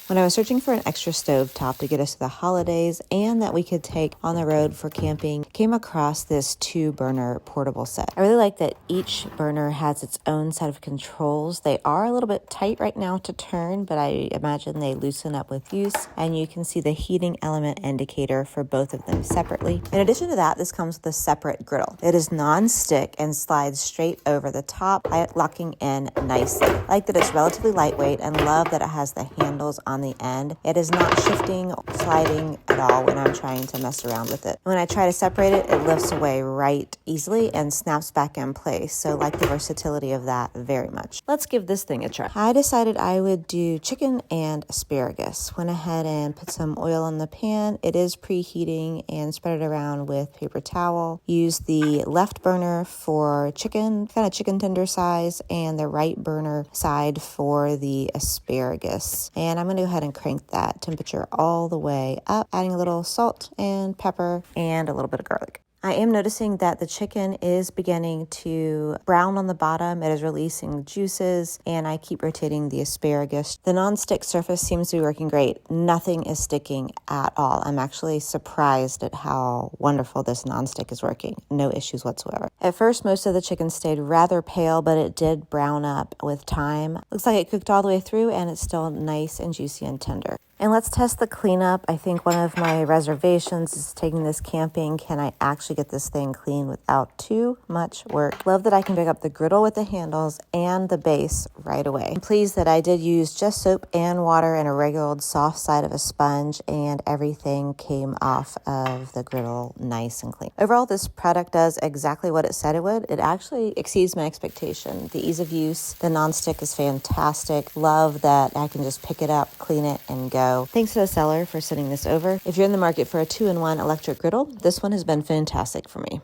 When I was searching for an extra stove top to get us to the holidays and that we could take on the road for camping, came across this 2-burner portable set. I really like that each burner has its own set of controls. They are a little bit tight right now to turn, but I imagine they loosen up with use, and you can see the heating element indicator for both of them separately. In addition to that, this comes with a separate griddle. It is non-stick and slides straight over the top, locking in nicely. I like that it's relatively lightweight and love that it has the handles on the end. It is not shifting or sliding at all when I'm trying to mess around with it. When I try to separate it, it lifts away right easily and snaps back in place. So I like the versatility of that very much. Let's give this thing a try. I decided I would do chicken and asparagus. Went ahead and put some oil on the pan. It is preheating, and spread it around with paper towel. Use the left burner for chicken, kind of chicken tender size, and the right burner side for the asparagus. And I'm going to go ahead and crank that temperature all the way up, adding a little salt and pepper and a little bit of garlic. I am noticing that the chicken is beginning to brown on the bottom. It is releasing juices, and I keep rotating the asparagus. The non-stick surface seems to be working great. Nothing is sticking at all. I'm actually surprised at how wonderful this non-stick is working. No issues whatsoever. At first, most of the chicken stayed rather pale, but it did brown up with time. Looks like it cooked all the way through, and it's still nice and juicy and tender. And let's test the cleanup. I think one of my reservations is taking this camping. Can I actually get this thing clean without too much work? Love that I can pick up the griddle with the handles and the base right away. I'm pleased that I did use just soap and water and a regular old soft side of a sponge, and everything came off of the griddle nice and clean. Overall, this product does exactly what it said it would. It actually exceeds my expectation. The ease of use, the nonstick is fantastic. Love that I can just pick it up, clean it, and go. Thanks to the seller for sending this over. If you're in the market for a 2-in-1 electric griddle, this one has been fantastic for me.